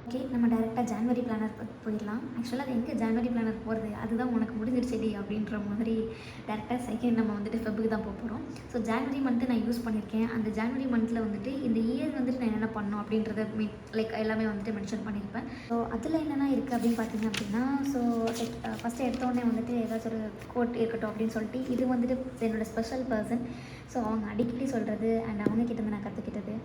Okay, நம்ம டைரெக்டாக January planar போயிடலாம். ஆக்சுவலாக அது எங்கே ஜான்வரி பிளானர் போகிறது, அதுதான் உனக்கு முடிஞ்சிருச்சுடி அப்படின்ற மாதிரி டேரெக்டாக செகண்ட் நம்ம வந்துட்டு ஃபெப்ருக்கு தான் போகிறோம். ஸோ ஜான்வரி மந்த்து நான் யூஸ் பண்ணியிருக்கேன். அந்த ஜான்வரி மந்த்தில் வந்துட்டு இந்த இயர் வந்துட்டு நான் என்னென்ன பண்ணணும் அப்படின்றத லைக் எல்லாமே வந்துட்டு மென்ஷன் பண்ணியிருப்பேன். ஸோ அதில் என்னென்ன இருக்குது அப்படின்னு பார்த்தீங்க அப்படின்னா, ஸோ ஃபஸ்ட்டு எடுத்தோடனே வந்துட்டு ஏதாச்சும் ஒரு கோட் இருக்கட்டும் அப்படின்னு சொல்லிட்டு, இது வந்துட்டு என்னோடய ஸ்பெஷல் பர்சன். ஸோ அவங்க அடிக்கடி சொல்கிறது அண்ட் அவங்கக்கிட்டேருந்து நான் கற்றுக்கிட்டது.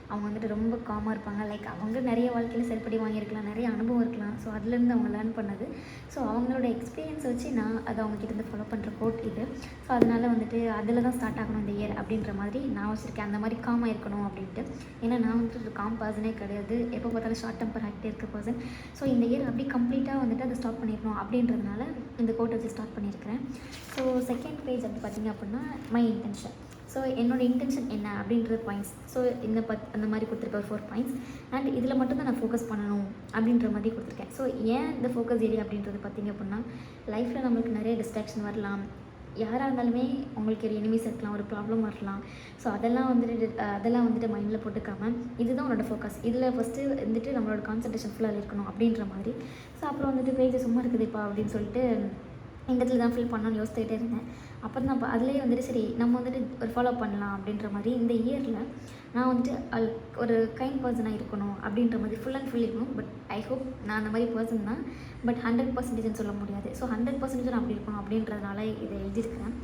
அவங்க வந்துட்டு ரொம்ப காமாக இருப்பாங்க. லைக் அவங்க நிறைய வாழ்க்கையில் செருப்படி வாங்கியிருக்கலாம், நிறைய அனுபவம் இருக்கலாம். ஸோ அதுலேருந்து அவங்க லேர்ன் பண்ணது. ஸோ அவங்களோட எக்ஸ்பீரியன்ஸ் வச்சு நான் அதை அவங்கக்கிட்டேருந்து ஃபாலோ பண்ணுற கோட் இது. ஸோ அதனால் வந்துட்டு அதில் தான் ஸ்டார்ட் ஆகணும் இந்த இயர் அப்படின்ற மாதிரி நான் வச்சுருக்கேன். அந்த மாதிரி காமாக இருக்கணும் அப்படின்ட்டு. ஏன்னா நான் வந்துட்டு ஒரு காம் பர்சனே கிடையாது. எப்போ பார்த்தாலும் ஷார்ட் டெம்பர் ஆகிட்டே இருக்க பர்சன். ஸோ இந்த இயர் அப்படி கம்ப்ளீட்டாக வந்துட்டு அதை ஸ்டாப் பண்ணிடணும் அப்படின்றதுனால இந்த கோட்டை வச்சு ஸ்டார்ட் பண்ணியிருக்கிறேன். ஸோ செகண்ட் பேஜ் அப்படி பார்த்திங்க அப்படின்னா மை இன்டென்ஷன். ஸோ என்னோடய இன்டென்ஷன் என்ன அப்படின்றது பாயிண்ட்ஸ். ஸோ இந்த அந்த மாதிரி கொடுத்துருக்க ஒரு 4 பாயிண்ட்ஸ். அண்ட் இதில் மட்டும் தான் நான் ஃபோக்கஸ் பண்ணணும் அப்படின்ற மாதிரி கொடுத்துருக்கேன். ஸோ ஏன் இந்த ஃபோக்கஸ் ஏரியா அப்படின்றது பார்த்திங்க அப்படின்னா, லைஃப்பில் நம்மளுக்கு நிறைய டிஸ்ட்ராக்ஷன் வரலாம். யாராக இருந்தாலுமே உங்களுக்கு ஒரு எனிமீஸ் இருக்கலாம், ஒரு ப்ராப்ளம் வரலாம். ஸோ அதெல்லாம் வந்துட்டு மைண்டில் போட்டுக்காமல் இதுதான் உன்னோட ஃபோக்கஸ். இதில் ஃபஸ்ட்டு வந்துட்டு நம்மளோட கான்சன்ட்ரேஷன் ஃபுல்லாக இருக்கணும் அப்படின்ற மாதிரி. ஸோ அப்புறம் வந்துட்டு பேஜ் சும்மா இருக்குதுப்பா அப்படின்னு சொல்லிட்டு இந்த இடத்துல தான் ஃபில் பண்ணணும்னு யோசிச்சுக்கிட்டே இருந்தேன். அப்புறம் தான் அதுலேயே வந்துட்டு சரி நம்ம வந்துட்டு ஒரு ஃபாலோ பண்ணலாம் அப்படின்ற மாதிரி இந்த இயரில் நான் வந்துட்டு ஒரு கைண்ட் பர்சனாக இருக்கணும் அப்படின்ற மாதிரி ஃபுல் அண்ட் ஃபுல் இருக்கணும். பட் ஐ ஹோப் நான் அந்த மாதிரி பர்சன் தான். பட் 100% சொல்ல முடியாது. ஸோ 100% நான் அப்படி இருக்கணும் அப்படின்றதுனால இதை எழுதியிருக்கிறேன்.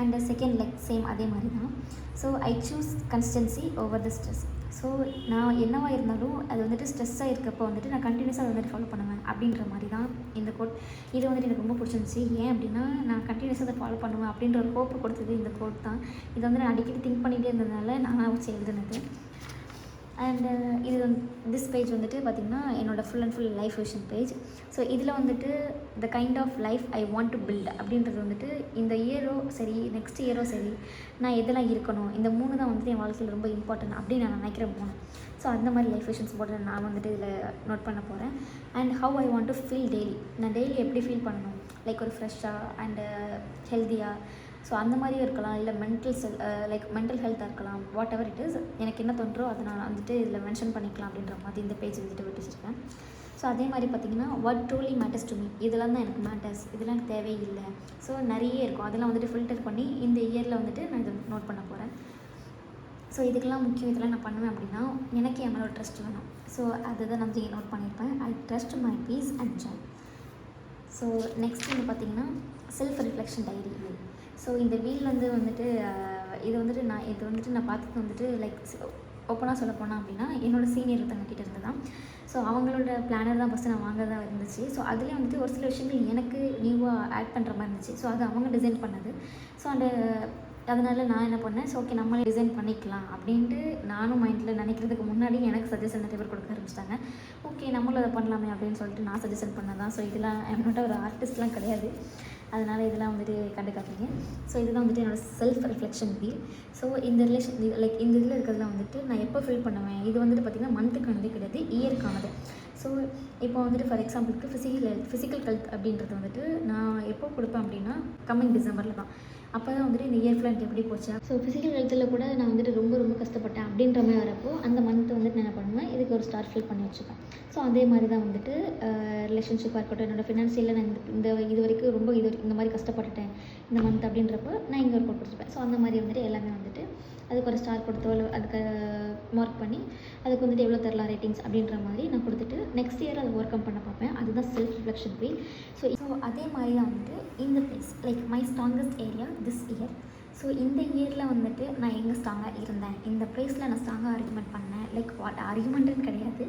அண்ட் செகண்ட் லைக் சேம் அதே மாதிரி தான். So I choose consistency over the stress. So நான் என்னவாக இருந்தாலும் அது வந்துட்டு ஸ்ட்ரெஸ்ஸாக இருக்கப்போ வந்துட்டு நான் கண்டினியூஸாக அதை வந்துட்டு ஃபாலோ பண்ணுவேன் அப்படின்ற மாதிரி தான் இந்த கோட். இது வந்துட்டு எனக்கு ரொம்ப பிடிச்சிருந்துச்சி. ஏன் அப்படின்னா நான் கண்டினியூஸாக அதை ஃபாலோ பண்ணுவேன் அப்படின்ற ஒரு ஹோப்பை கொடுத்தது இந்த கோட் தான். இதை வந்து நான் அடிக்கடி திங்க் பண்ணிகிட்டே இருந்ததுனால நான் வச்சு எழுதுனது. அண்டு இது திஸ் பேஜ் வந்துட்டு பார்த்திங்கன்னா என்னோடய full and full life vision page. So இதில் வந்துட்டு the kind of life I want to build அப்படின்றது வந்துட்டு இந்த இயரோ சரி நெக்ஸ்ட் இயரோ சரி நான் எதெல்லாம் இருக்கணும், இந்த 3 தான் வந்துட்டு என் வாழ்க்கையில் ரொம்ப இம்பார்ட்டன்ட் அப்படின்னு நான் நினைக்கிறேன் 3. ஸோ அந்த மாதிரி லைஃப் விஷன்ஸ் போட்டு நான் வந்துட்டு இதில் நோட் பண்ண போகிறேன். And how I want to feel daily. நான் டெய்லி எப்படி ஃபீல் பண்ணணும், லைக் ஒரு ஃப்ரெஷ்ஷாக அண்டு ஹெல்த்தியாக. ஸோ அந்த மாதிரியும் இருக்கலாம், இல்லை மென்டல் ஹெல்த்தாக இருக்கலாம். வாட் எவர் இட் இஸ், எனக்கு என்ன தோன்றோ அதை நான் வந்துட்டு இதில் மென்ஷன் பண்ணிக்கலாம் அப்படின்ற மாதிரி இந்த பேஜ் வந்துட்டு விட்டுச்சிருக்கேன். ஸோ அதே மாதிரி பார்த்திங்கன்னா what truly matters to me. இதெல்லாம் தான் எனக்கு மேட்டர்ஸ், இதெல்லாம் எனக்கு தேவையில்லை. ஸோ நிறைய இருக்கும், அதெல்லாம் வந்துட்டு ஃபில்டர் பண்ணி இந்த இயரில் வந்துட்டு நான் இதை நோட் பண்ண போகிறேன். ஸோ இதுக்கெல்லாம் முக்கியம் இதெல்லாம் நான் பண்ணுவேன் அப்படின்னா எனக்கு என் மேலே ட்ரஸ்ட் வேணும். ஸோ அதுதான் நான் இங்கே நோட் பண்ணியிருப்பேன். I trust my peace and joy. So next வந்து பார்த்திங்கன்னா செல்ஃப் ரிஃப்ளெக்ஷன் டைரி. ஸோ இந்த வீல் வந்துட்டு இது வந்துட்டு நான் பார்த்தது வந்துட்டு லைக் ஓப்பனாக சொல்ல போனால் அப்படின்னா என்னோடய சீனியர் ஒருத்தவங்க இருந்து தான். ஸோ அவங்களோட பிளானர் தான் ஃபஸ்ட்டு நான் வாங்குறதா இருந்துச்சு. ஸோ அதுலேயே வந்துட்டு ஒரு சில விஷயங்கள் எனக்கு நியூவாக ஆட் பண்ணுற மாதிரி இருந்துச்சு. ஸோ அது அவங்க டிசைன் பண்ணது. ஸோ அதனால் நான் என்ன பண்ணேன், ஸோ ஓகே நம்மளே டிசைன் பண்ணிக்கலாம் அப்படின்ட்டு நானும் மைண்டில் நினைக்கிறதுக்கு முன்னாடி எனக்கு சஜஷன் நிறைய பேர் கொடுக்க ஆரம்பிச்சிட்டாங்க. ஓகே நம்மளும் அதை பண்ணலாமே அப்படின்னு சொல்லிட்டு நான் சஜஷன் பண்ணதான். ஸோ இதெல்லாம் என்னோட ஒரு ஆர்டிஸ்ட்லாம் கிடையாது, அதனால் இதெல்லாம் வந்துட்டு கண்டுக்காதீங்க. ஸோ இதுதான் வந்துட்டு என்னோடய செல்ஃப் ரிஃப்ளெக்ஷன் வீல். ஸோ இந்த லைக் இந்த இதில் இருக்கிறதுலாம் வந்துட்டு நான் எப்போ ஃபில் பண்ணுவேன், இது வந்துட்டு பார்த்திங்கன்னா மந்த்துக்கானதே கிடையாது, இயருக்கானது. ஸோ இப்போ வந்துட்டு ஃபார் எக்ஸாம்பிளுக்கு ஃபிசிக்கல் ஹெல்த் அப்படின்றது வந்துட்டு நான் எப்போ கொடுப்பேன் அப்படின்னா கம்மிங் டிசம்பரில் தான். அப்போ தான் வந்துட்டு இந்த இயர் ஃபுல்லாக எனக்கு எப்படி போச்சு. ஸோ ஃபிசிக்கல் ஹெல்த்தில் கூட நான் வந்துட்டு ரொம்ப ரொம்ப கஷ்டப்பட்டேன் அப்படின்ற மாதிரி வரப்போ அந்த மந்த் வந்துட்டு நான் என்ன பண்ணுவேன், இதுக்கு ஒரு ஸ்டார் ஃபில் பண்ணி வச்சுப்பேன். ஸோ அதே மாதிரி தான் வந்துட்டு ரிலேஷன்ஷிப்பாக இருக்கட்டும், என்னோடய ஃபினான்ஷியலில் நான் இது வரைக்கும் ரொம்ப இந்த மாதிரி கஷ்டப்பட்டுட்டேன் இந்த மந்த் அப்படின்றப்போ நான் இங்கே ஒரு கோட் கொடுத்துருப்பேன். ஸோ அந்த மாதிரி வந்துட்டு எல்லாமே வந்துட்டு அதுக்கு ஒரு ஸ்டார் கொடுத்தோ அதுக்கு மார்க் பண்ணி அதுக்கு வந்துட்டு எவ்வளோ தரலாம் ரேட்டிங்ஸ் அப்படின்ற மாதிரி நான் கொடுத்துட்டு நெக்ஸ்ட் இயர் அதை ஒர்க் பண்ண பார்ப்பேன். அதுதான் செல்ஃப் ரிஃப்ளெக்ஷன் வீல். ஸோ அதே மாதிரி தான் வந்துட்டு இந்த place like my strongest area this year. So இந்த இயரில் வந்துட்டு நான் எங்கே ஸ்ட்ராங்காக இருந்தேன், இந்த ப்ளேஸில் நான் ஸ்ட்ராங்காக ஆர்கியூமெண்ட் பண்ணேன், லைக் வாட் ஆர்கியூமெண்ட்டுன்னு கிடையாது,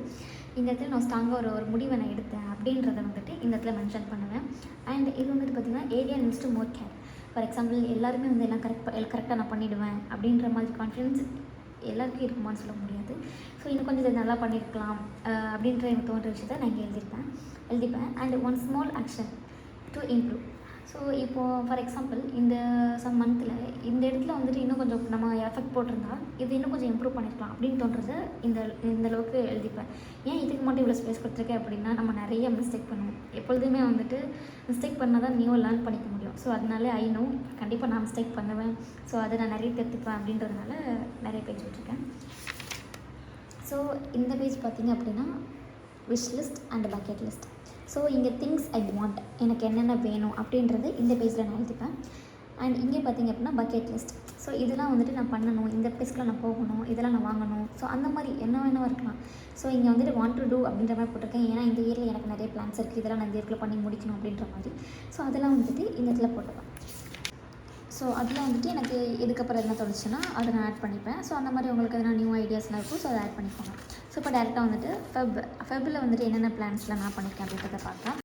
இந்த இடத்துல நான் ஸ்ட்ராங்காக ஒரு முடிவை நான் எடுத்தேன் அப்படின்றத வந்துட்டு இந்த இடத்துல மென்ஷன் பண்ணுவேன். அண்ட் இது வந்துட்டு பார்த்திங்கன்னா area needs to more care. For example எல்லாருமே வந்து எல்லாம் கரெக்டாக நான் பண்ணிவிடுவேன் அப்படின்ற மாதிரி கான்ஃபிடன்ஸ் எல்லாருக்கும் இருக்குமான்னு சொல்ல முடியாது. ஸோ இன்னும் கொஞ்சம் இதை நல்லா பண்ணியிருக்கலாம் அப்படின்ற எனக்கு தோன்ற விஷயத்தை நான் இங்கே எழுதிப்பேன். And one small action to improve. So இப்போது ஃபார் எக்ஸாம்பிள் இந்த சம் மந்தில் இந்த இடத்துல வந்துட்டு இன்னும் கொஞ்சம் நம்ம எஃபெக்ட் போட்டிருந்தா இது இன்னும் கொஞ்சம் இம்ப்ரூவ் பண்ணியிருக்கலாம் அப்படின்னு தோன்றதை இந்த அளவுக்கு எழுதிப்பேன். ஏன் இதுக்கு மட்டும் இவ்வளோ ஸ்பேஸ் கொடுத்துருக்கேன் அப்படின்னா நம்ம நிறைய மிஸ்டேக் பண்ணுவோம். எப்பொழுதுமே வந்துட்டு மிஸ்டேக் பண்ணால் தான் நியூவாக லேர்ன் பண்ணிக்க முடியும். ஸோ அதனால ஐ நோ கண்டிப்பாக நான் மிஸ்டேக் பண்ணுவேன். ஸோ அதை நான் நிறைய தெரிஞ்சுப்பேன் அப்படின்றதுனால நிறைய பேஜ் விட்டுருக்கேன். ஸோ இந்த பேஜ் பார்த்திங்க அப்படின்னா wish list and bucket list. So இங்கே திங்ஸ் ஐ வாண்ட், எனக்கு என்னென்ன வேணும் அப்படின்றது இந்த பேஜில் நான் எழுதிப்பேன். அண்ட் இங்கே பார்த்திங்க அப்படின்னா பக்கெட் லிஸ்ட். ஸோ இதெல்லாம் வந்துட்டு நான் பண்ணணும், இந்த பிளேஸ்க்குலாம் நான் போகணும், இதெல்லாம் நான் வாங்கணும். ஸோ அந்த மாதிரி என்ன வேணும் இருக்கலாம். ஸோ இங்கே வந்துட்டு வாண்ட் டு டூ அப்படின்ற மாதிரி போட்டிருக்கேன். ஏன்னா இந்த இயரில் எனக்கு நிறைய பிளான்ஸ் இருக்குது, இதெல்லாம் நான் இந்த இயர்க்குள்ளே பண்ணி முடிக்கணும் அப்படின்ற மாதிரி. ஸோ அதெல்லாம் வந்துட்டு இந்த இடத்துல போட்டுப்பேன். ஸோ அதில் வந்துட்டு எனக்கு இதுக்கப்புறம் எதுனா தோணுச்சுன்னா அதை நான் ஆட் பண்ணிப்பேன். ஸோ அந்த மாதிரி உங்களுக்கு எதனா நியூ ஐடியாஸ்லாம் இருக்கும். ஸோ அதை ஆட் பண்ணிக்கோங்க. ஸோ இப்போ டேரெக்டாக வந்துட்டு ஃபெப்பில் வந்துட்டு என்னென்ன பிளான்ஸ்லாம் நான் பண்ணியிருக்கேன் அப்படின்றத பார்க்கலாம்.